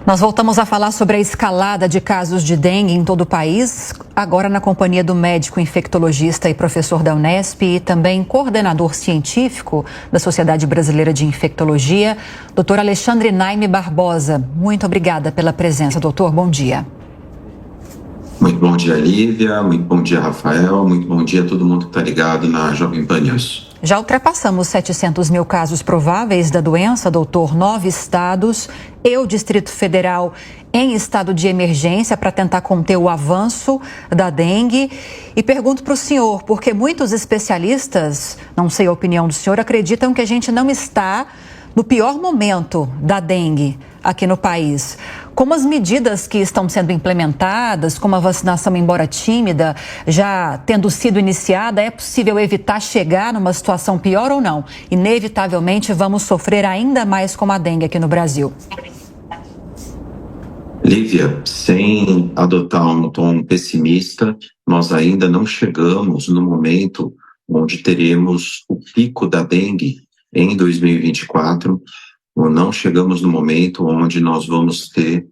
Nós voltamos a falar sobre a escalada de casos de dengue em todo o país, agora na companhia do médico infectologista e professor da Unesp e também coordenador científico da Sociedade Brasileira de Infectologia, Dr. Alexandre Naime Barbosa. Muito obrigada pela presença, doutor. Bom dia. Muito bom dia, Lívia. Muito bom dia, Rafael. Muito bom dia a todo mundo que está ligado na Jovem Pan News. Já ultrapassamos 700 mil casos prováveis da doença, doutor. 9 estados e o Distrito Federal em estado de emergência para tentar conter o avanço da dengue. E pergunto para o senhor, porque muitos especialistas, não sei a opinião do senhor, acreditam que a gente não está no pior momento da dengue aqui no país. Como as medidas que estão sendo implementadas, como a vacinação, embora tímida, já tendo sido iniciada, é possível evitar chegar numa situação pior ou não? Inevitavelmente vamos sofrer ainda mais com a dengue aqui no Brasil. Lívia, sem adotar um tom pessimista, nós ainda não chegamos no momento onde teremos o pico da dengue em 2024, ou não chegamos no momento onde nós vamos ter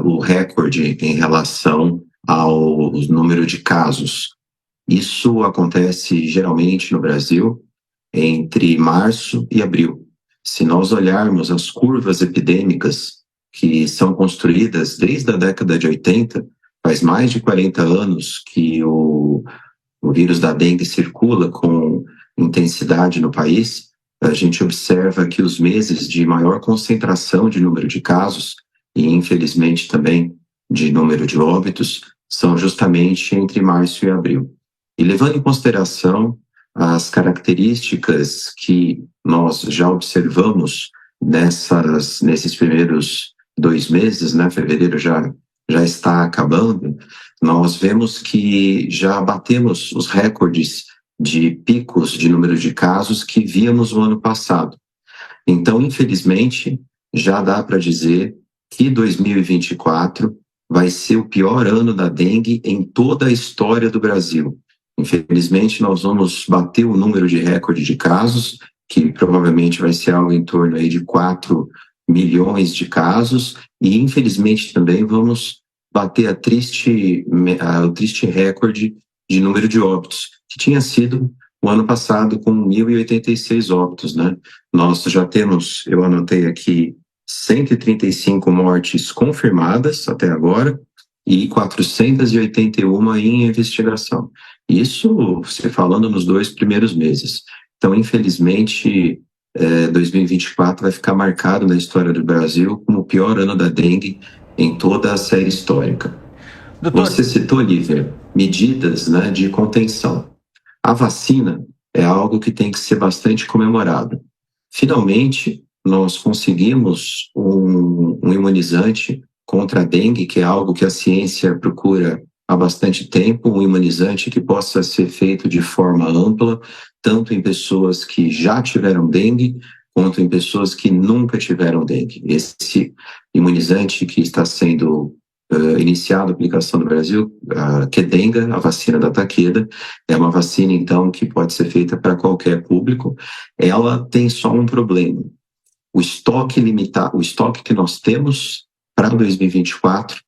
o recorde em relação ao número de casos. Isso acontece geralmente no Brasil entre março e abril. Se nós olharmos as curvas epidêmicas que são construídas desde a década de 80, faz mais de 40 anos que o vírus da dengue circula com intensidade no país, a gente observa que os meses de maior concentração de número de casos e, infelizmente, também de número de óbitos são justamente entre março e abril. E levando em consideração as características que nós já observamos nesses primeiros 2 meses, né? Fevereiro já está acabando, nós vemos que já batemos os recordes de picos de número de casos que víamos no ano passado. Então, infelizmente, já dá para dizer que 2024 vai ser o pior ano da dengue em toda a história do Brasil. Infelizmente, nós vamos bater o número de recorde de casos, que provavelmente vai ser algo em torno aí de 4 milhões de casos, e infelizmente também vamos bater o triste recorde de número de óbitos, que tinha sido o ano passado com 1.086 óbitos, né? Nós já temos, eu anotei aqui, 135 mortes confirmadas até agora e 481 em investigação. Isso se falando nos 2 primeiros meses. Então, infelizmente, 2024 vai ficar marcado na história do Brasil como o pior ano da dengue em toda a série histórica. Doutor... Você citou, Lívia, medidas, né, de contenção. A vacina é algo que tem que ser bastante comemorado. Finalmente, nós conseguimos um imunizante contra a dengue, que é algo que a ciência procura há bastante tempo, um imunizante que possa ser feito de forma ampla, tanto em pessoas que já tiveram dengue, quanto em pessoas que nunca tiveram dengue. Esse imunizante que está sendo iniciado a aplicação no Brasil, a Qdenga, a vacina da Takeda, é uma vacina, então, que pode ser feita para qualquer público. Ela tem só um problema. O estoque limitado, o estoque que nós temos para 2024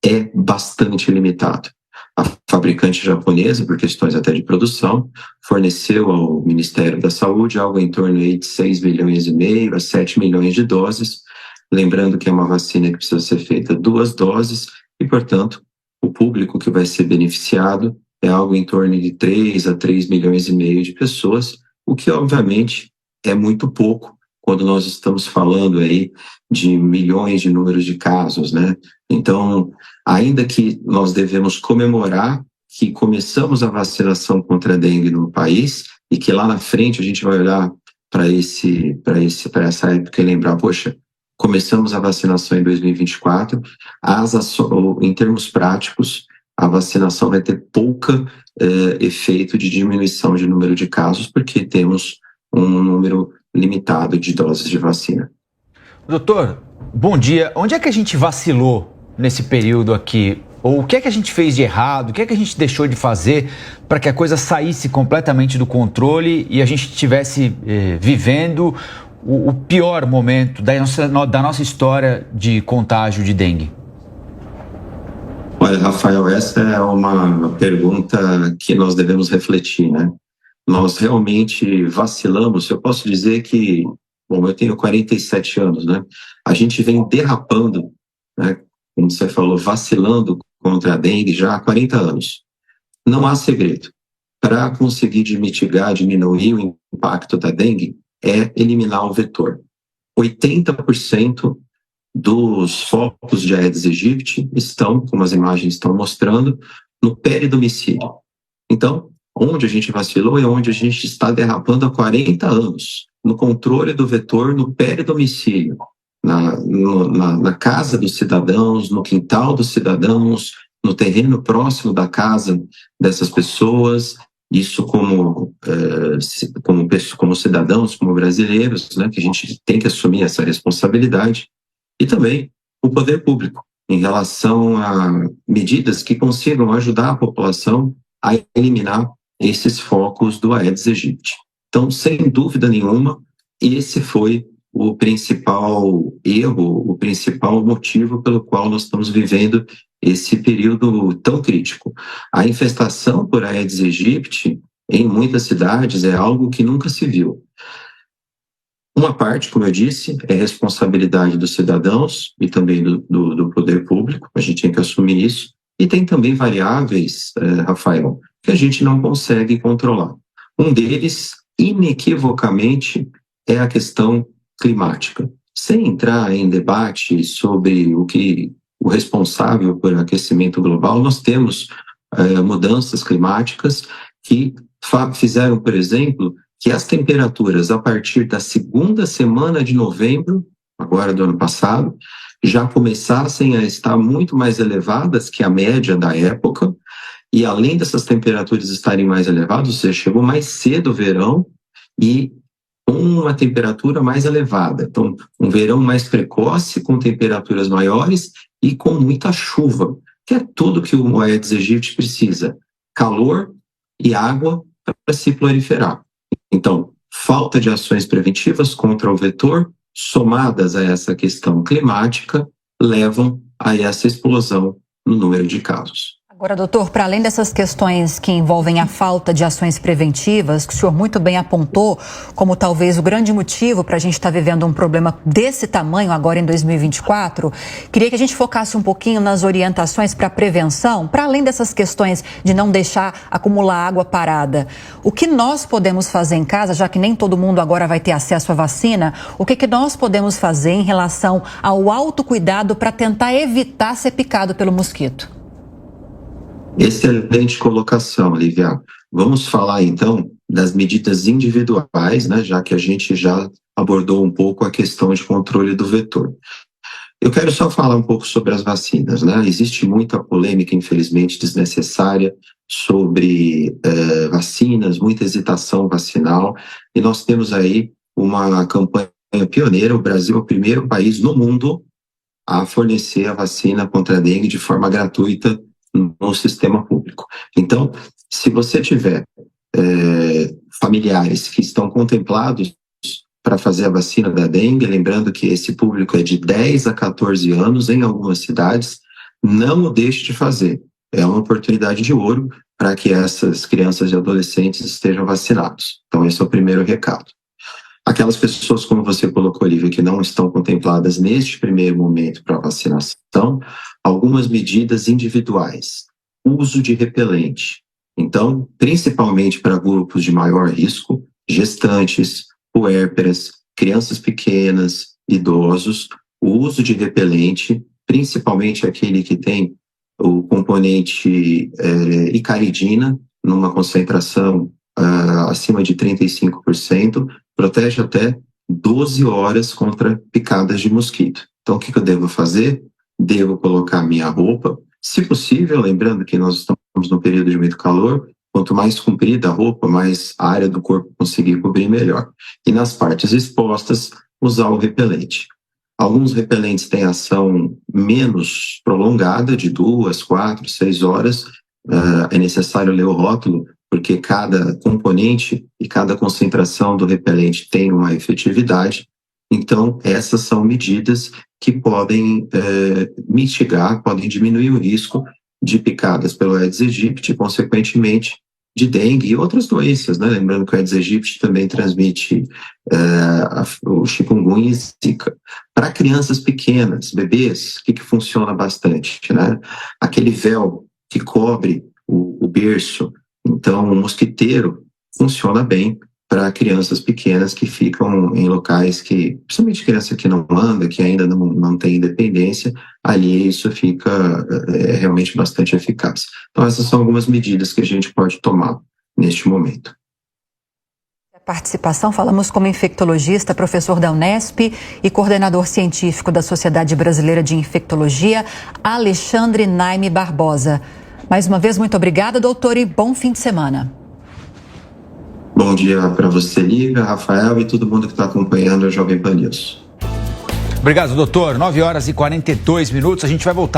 é bastante limitado. A fabricante japonesa, por questões até de produção, forneceu ao Ministério da Saúde algo em torno aí de 6,5 milhões a 7 milhões de doses, lembrando que é uma vacina que precisa ser feita 2 doses e, portanto, o público que vai ser beneficiado é algo em torno de 3 a 3,5 milhões de pessoas, o que, obviamente, é muito pouco quando nós estamos falando aí de milhões de números de casos, né? Então, ainda que nós devemos comemorar que começamos a vacinação contra a dengue no país e que lá na frente a gente vai olhar para essa época e lembrar, poxa, começamos a vacinação em 2024, em termos práticos, a vacinação vai ter pouco efeito de diminuição de número de casos, porque temos um número limitado de doses de vacina. Doutor, bom dia. Onde é que a gente vacilou nesse período aqui? Ou o que é que a gente fez de errado? O que é que a gente deixou de fazer para que a coisa saísse completamente do controle e a gente estivesse vivendo o pior momento da nossa história de contágio de dengue? Olha, Rafael, essa é uma pergunta que nós devemos refletir, né? Nós realmente vacilamos. Eu posso dizer que, bom, eu tenho 47 anos, né? A gente vem derrapando, né? Como você falou, vacilando contra a dengue já há 40 anos. Não há segredo. Para conseguir mitigar, diminuir o impacto da dengue, é eliminar o vetor. 80% dos focos de Aedes aegypti estão, como as imagens estão mostrando, no peridomicílio. Então, onde a gente vacilou é onde a gente está derrapando há 40 anos, no controle do vetor no peridomicílio, na casa dos cidadãos, no quintal dos cidadãos, no terreno próximo da casa dessas pessoas, isso como cidadãos, como brasileiros, né, que a gente tem que assumir essa responsabilidade, e também o poder público, em relação a medidas que consigam ajudar a população a eliminar esses focos do Aedes aegypti. Então, sem dúvida nenhuma, esse foi o principal erro, o principal motivo pelo qual nós estamos vivendo esse período tão crítico. A infestação por Aedes aegypti em muitas cidades é algo que nunca se viu. Uma parte, como eu disse, é responsabilidade dos cidadãos e também do poder público, a gente tem que assumir isso, e tem também variáveis, Rafael, que a gente não consegue controlar. Um deles, inequivocamente, é a questão climática. Sem entrar em debate sobre o responsável por aquecimento global, nós temos mudanças climáticas que fizeram, por exemplo, que as temperaturas a partir da segunda semana de novembro, agora do ano passado, já começassem a estar muito mais elevadas que a média da época, e além dessas temperaturas estarem mais elevadas, ou seja, chegou mais cedo o verão e com uma temperatura mais elevada. Então, um verão mais precoce, com temperaturas maiores e com muita chuva, que é tudo que o Aedes aegypti precisa: calor e água para se proliferar. Então, falta de ações preventivas contra o vetor, somadas a essa questão climática, levam a essa explosão no número de casos. Agora, doutor, para além dessas questões que envolvem a falta de ações preventivas, que o senhor muito bem apontou como talvez o grande motivo para a gente estar vivendo um problema desse tamanho agora em 2024, queria que a gente focasse um pouquinho nas orientações para a prevenção, para além dessas questões de não deixar acumular água parada. O que nós podemos fazer em casa, já que nem todo mundo agora vai ter acesso à vacina, o que nós podemos fazer em relação ao autocuidado para tentar evitar ser picado pelo mosquito? Excelente colocação, Lívia. Vamos falar, então, das medidas individuais, né, já que a gente já abordou um pouco a questão de controle do vetor. Eu quero só falar um pouco sobre as vacinas, né? Existe muita polêmica, infelizmente, desnecessária sobre vacinas, muita hesitação vacinal, e nós temos aí uma campanha pioneira. O Brasil é o primeiro país no mundo a fornecer a vacina contra a dengue de forma gratuita no sistema público. Então, se você tiver familiares que estão contemplados para fazer a vacina da dengue, lembrando que esse público é de 10 a 14 anos em algumas cidades, não o deixe de fazer. É uma oportunidade de ouro para que essas crianças e adolescentes estejam vacinados. Então, esse é o primeiro recado. Aquelas pessoas, como você colocou, Olivia, que não estão contempladas neste primeiro momento para vacinação, algumas medidas individuais. Uso de repelente. Então, principalmente para grupos de maior risco, gestantes, puérperas, crianças pequenas, idosos, o uso de repelente, principalmente aquele que tem o componente icaridina, numa concentração acima de 35%, protege até 12 horas contra picadas de mosquito. Então, o que eu devo fazer? Devo colocar minha roupa, se possível, lembrando que nós estamos no período de muito calor, quanto mais comprida a roupa, mais a área do corpo conseguir cobrir, melhor. E nas partes expostas, usar o repelente. Alguns repelentes têm ação menos prolongada, de 2, 4, 6 horas. É necessário ler o rótulo, porque cada componente e cada concentração do repelente tem uma efetividade, Então, essas são medidas que podem mitigar, podem diminuir o risco de picadas pelo Aedes aegypti e, consequentemente, de dengue e outras doenças, né? Lembrando que o Aedes aegypti também transmite o chikungunya e zika. Para crianças pequenas, bebês, o que funciona bastante, né? Aquele véu que cobre o berço, então o mosquiteiro funciona bem para crianças pequenas que ficam em locais que, principalmente criança que não anda, que ainda não tem independência, ali isso fica realmente bastante eficaz. Então essas são algumas medidas que a gente pode tomar neste momento. Participação, falamos com o infectologista, professor da Unesp e coordenador científico da Sociedade Brasileira de Infectologia, Alexandre Naime Barbosa. Mais uma vez, muito obrigada, doutor, e bom fim de semana. Bom dia para você, Lívia, Rafael e todo mundo que está acompanhando a Jovem Pan News. Obrigado, doutor. 9h42, a gente vai voltar.